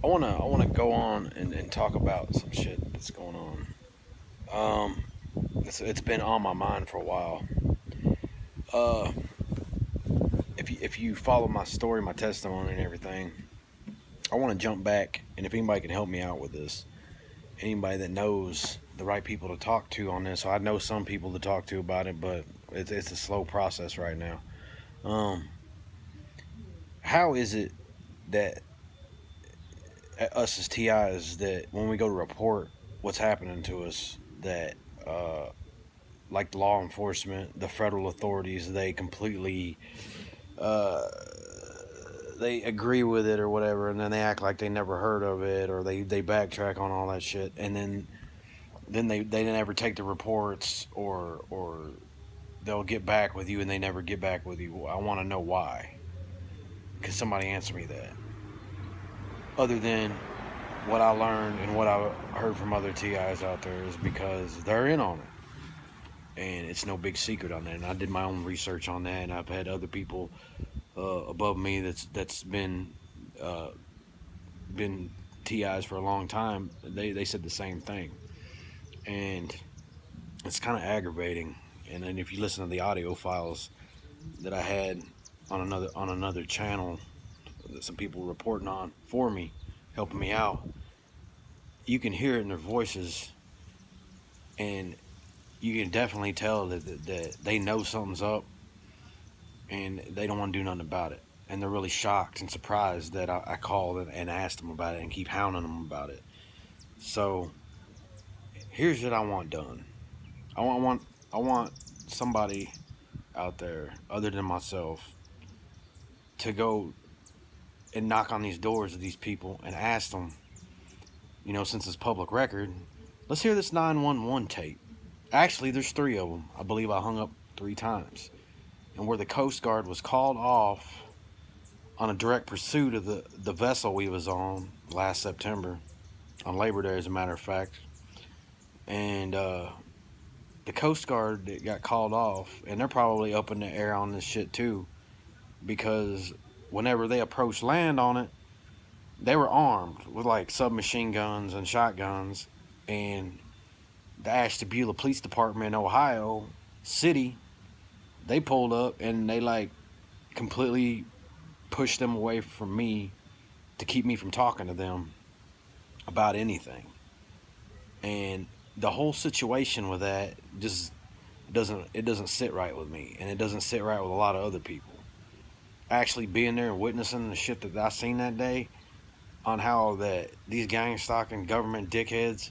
I wanna go on and talk about some shit that's going on. Um, it's been on my mind for a while. Uh, if you follow my story, my testimony, and everything, I want to jump back, and if anybody can help me out with this, anybody that knows the right people to talk to on this, so I know some people to talk to about it, but it's a slow process right now. Um, how is it that us as TIs that when we go to report what's happening to us that like law enforcement, the federal authorities, they completely uh, they agree with it or whatever, and then they act like they never heard of it, or they backtrack on all that shit, and then they never take the reports, or they'll get back with you and they never get back with you. I want to know why. Because somebody answer me that. Other than what I learned and what I heard from other TIs out there is because they're in on it, and it's no big secret on that. And I did my own research on that, and I've had other people above me that's uh, been TIs for a long time. They said the same thing, and it's kind of aggravating. And then if you listen to the audio files that I had on another channel that some people were reporting on for me, helping me out, you can hear it in their voices, and you can definitely tell that they know something's up, and they don't want to do nothing about it. And they're really shocked and surprised that I called and asked them about it and keep hounding them about it. So here's what I want done. I want somebody out there other than myself to go and knock on these doors of these people and ask them, since it's public record, let's hear this 911 tape. Actually, there's three of them. I believe I hung up three times. And where the Coast Guard was called off on a direct pursuit of the vessel we was on last September, on Labor Day, as a matter of fact. And the Coast Guard that got called off, and they're probably up in the air on this shit too, because whenever they approached land on it, they were armed with like submachine guns and shotguns, and the Ashtabula Police Department in Ohio City, they pulled up and they like completely pushed them away from me to keep me from talking to them about anything. And the whole situation with that just doesn't sit right with me, and it doesn't sit right with a lot of other people. Actually being there and witnessing the shit that I seen that day on how that these gang stalking government dickheads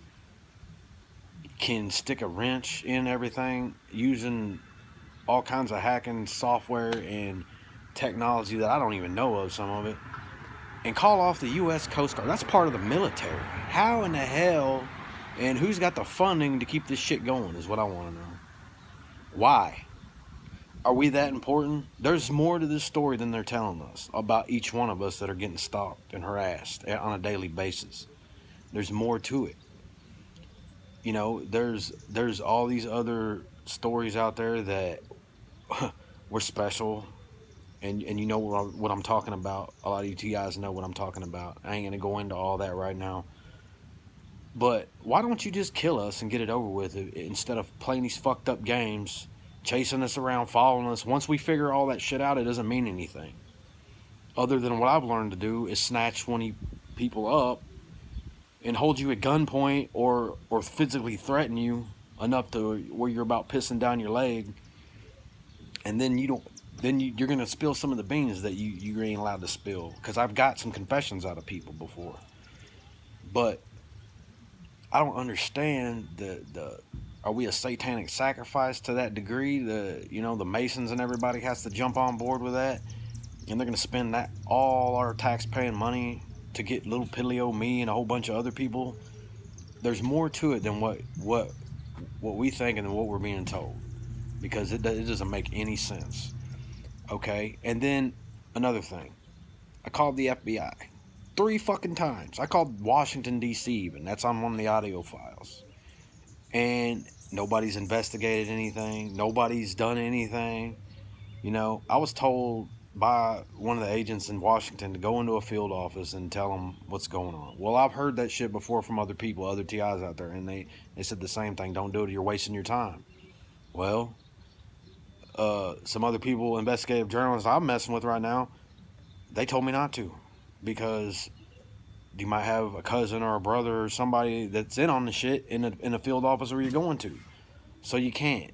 can stick a wrench in everything using all kinds of hacking software and technology that I don't even know of, some of it, and call off the U.S. Coast Guard. That's part of the military. How in the hell, and who's got the funding to keep this shit going is what I want to know. Why? Are we that important? There's more to this story than they're telling us about each one of us that are getting stalked and harassed on a daily basis. There's more to it. There's all these other stories out there that we're special, and you know what I'm talking about. A lot of you guys know what I'm talking about. I ain't gonna go into all that right now. But why don't you just kill us and get it over with instead of playing these fucked up games, chasing us around, following us? Once we figure all that shit out, it doesn't mean anything. Other than what I've learned to do is snatch people up and hold you at gunpoint or physically threaten you enough to where you're about pissing down your leg, and then you're gonna spill some of the beans that you ain't allowed to spill. Because I've got some confessions out of people before, but I don't understand the are we a satanic sacrifice to that degree? The Masons and everybody has to jump on board with that, and they're gonna spend that all our tax-paying money to get little piddly old me and a whole bunch of other people. There's more to it than what we think and what we're being told, because it doesn't make any sense. Okay, and then another thing, I called the FBI three fucking times. I called Washington D.C. even. That's on one of the audio files, and nobody's investigated anything. Nobody's done anything. I was told by one of the agents in Washington to go into a field office and tell them what's going on. Well, I've heard that shit before from other people, other TIs out there, and they said the same thing. Don't do it. You're wasting your time. Well, some other people, investigative journalists I'm messing with right now, they told me not to because you might have a cousin or a brother or somebody that's in on the shit in a field office where you're going to. So you can't.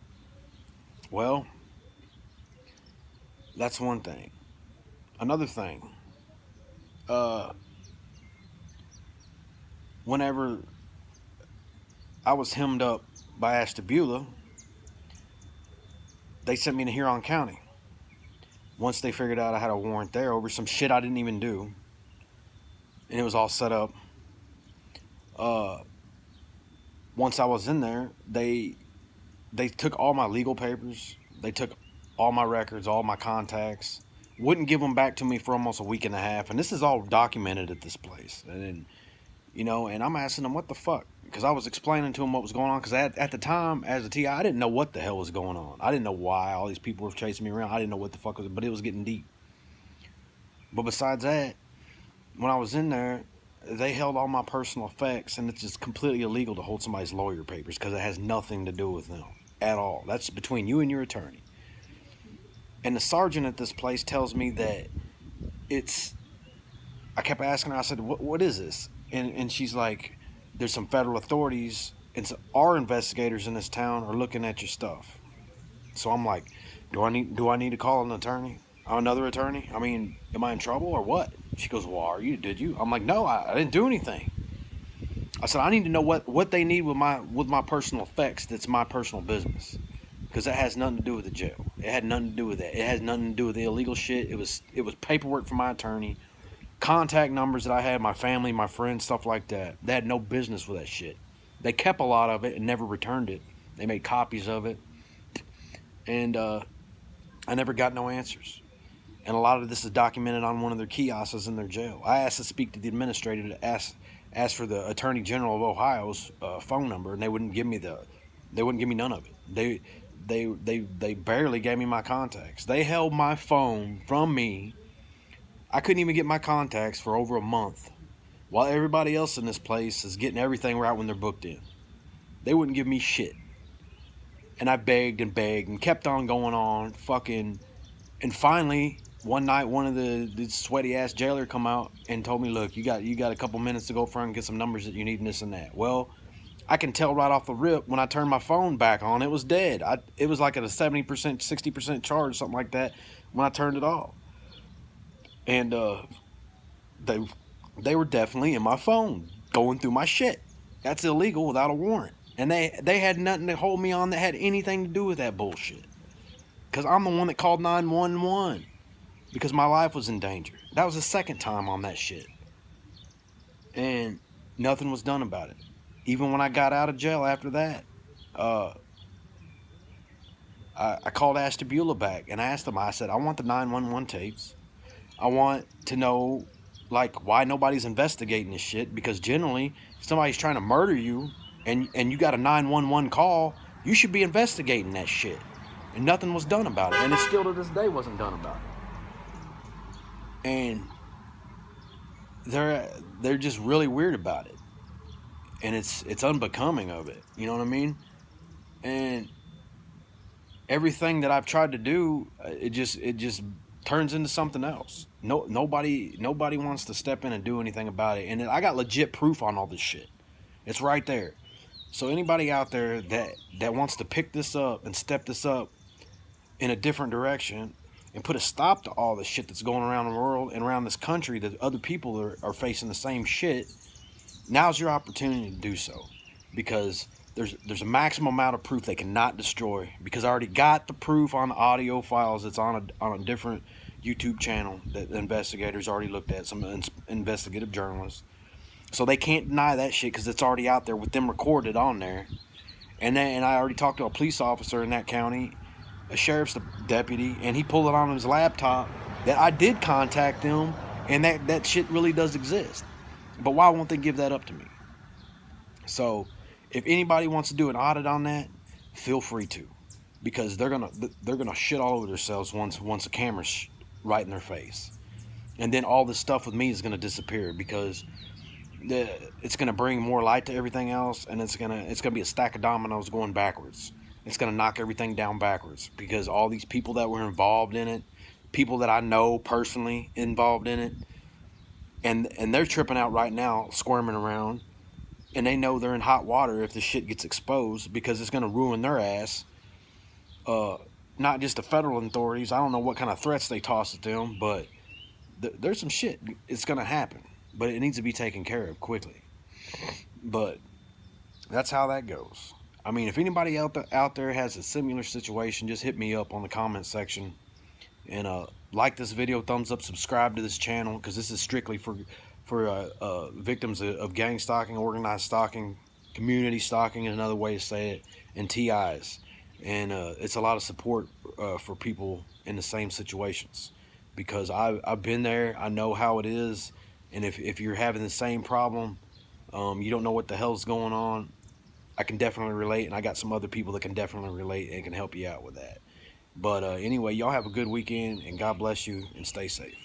Well, that's one thing. Another thing, uh, whenever I was hemmed up by Ashtabula, they sent me to Huron County. Once they figured out I had a warrant there over some shit I didn't even do, and it was all set up. Uh, Once I was in there, they took all my legal papers. They took all my records, all my contacts. Wouldn't give them back to me for almost a week and a half, and this is all documented at this place. And then, and I'm asking them what the fuck, because I was explaining to them what was going on. Because at the time, as a TI, I didn't know what the hell was going on. I didn't know why all these people were chasing me around. I didn't know what the fuck was, but it was getting deep. But besides that, when I was in there, they held all my personal effects, and it's just completely illegal to hold somebody's lawyer papers because it has nothing to do with them at all. That's between you and your attorney. And the sergeant at this place tells me that I kept asking her, I said, what is this? And she's like, there's some federal authorities, and so our investigators in this town are looking at your stuff. So I'm like, do I need to call an attorney? Another attorney? I mean, am I in trouble or what? She goes, well, are you? Did you? I'm like, no, I didn't do anything. I said, I need to know what they need with my personal effects. That's my personal business, because that has nothing to do with the jail. It had nothing to do with that. It has nothing to do with the illegal shit. It was paperwork from my attorney, contact numbers that I had, my family, my friends, stuff like that. They had no business with that shit. They kept a lot of it and never returned it. They made copies of it, and I never got no answers. And a lot of this is documented on one of their kiosks in their jail. I asked to speak to the administrator to ask for the Attorney General of Ohio's phone number, and they wouldn't give me none of it. They barely gave me my contacts. They held my phone from me. I couldn't even get my contacts for over a month, while everybody else in this place is getting everything right when they're booked in. They wouldn't give me shit. And I begged and kept on going on, and finally, one night, one of the sweaty ass jailer come out and told me, look, you got a couple minutes to go front and get some numbers that you need and this and that. Well, I can tell right off the rip when I turned my phone back on, it was dead. It was like at a 70%, 60% charge, something like that, when I turned it off. And they were definitely in my phone, going through my shit. That's illegal without a warrant. And they had nothing to hold me on that had anything to do with that bullshit. Because I'm the one that called 911. Because my life was in danger. That was the second time on that shit. And nothing was done about it. Even when I got out of jail after that, I called Ashtabula back and I asked him, I said, I want the 911 tapes. I want to know, like, why nobody's investigating this shit. Because generally, if somebody's trying to murder you and you got a 911 call, you should be investigating that shit. And nothing was done about it. And it still to this day wasn't done about it. And they're just really weird about it, and it's unbecoming of it. You know what I mean? And everything that I've tried to do, it just turns into something else. Nobody wants to step in and do anything about it. And I got legit proof on all this shit. It's right there. So anybody out there that wants to pick this up and step this up in a different direction and put a stop to all the shit that's going around the world and around this country, that other people are facing the same shit, now's your opportunity to do so. Because there's a maximum amount of proof they cannot destroy. Because I already got the proof on the audio files that's on a different YouTube channel that the investigators already looked at, some investigative journalists. So they can't deny that shit because it's already out there with them recorded on there. And I already talked to a police officer in that county, a sheriff's deputy, and he pulled it on his laptop that I did contact them, and that shit really does exist. But why won't they give that up to me? So if anybody wants to do an audit on that, feel free to, because they're gonna shit all over themselves once the cameras right in their face. And then all this stuff with me is going to disappear because it's going to bring more light to everything else, and it's going to be a stack of dominoes going backwards. It's going to knock everything down backwards because all these people that were involved in it, people that I know personally involved in it, and they're tripping out right now, squirming around, and they know they're in hot water if the shit gets exposed because it's going to ruin their ass. Uh, Not just the federal authorities. I don't know what kind of threats they toss at them, but there's some shit. It's going to happen, but it needs to be taken care of quickly. But that's how that goes. I mean, if anybody out there has a similar situation, just hit me up on the comment section and like this video, thumbs up, subscribe to this channel because this is strictly for victims of gang stalking, organized stalking, community stalking, and another way to say it, and TIs. And it's a lot of support for people in the same situations because I've been there. I know how it is, and if you're having the same problem, you don't know what the hell's going on, I can definitely relate, and I got some other people that can definitely relate and can help you out with that. But anyway, y'all have a good weekend, and God bless you, and stay safe.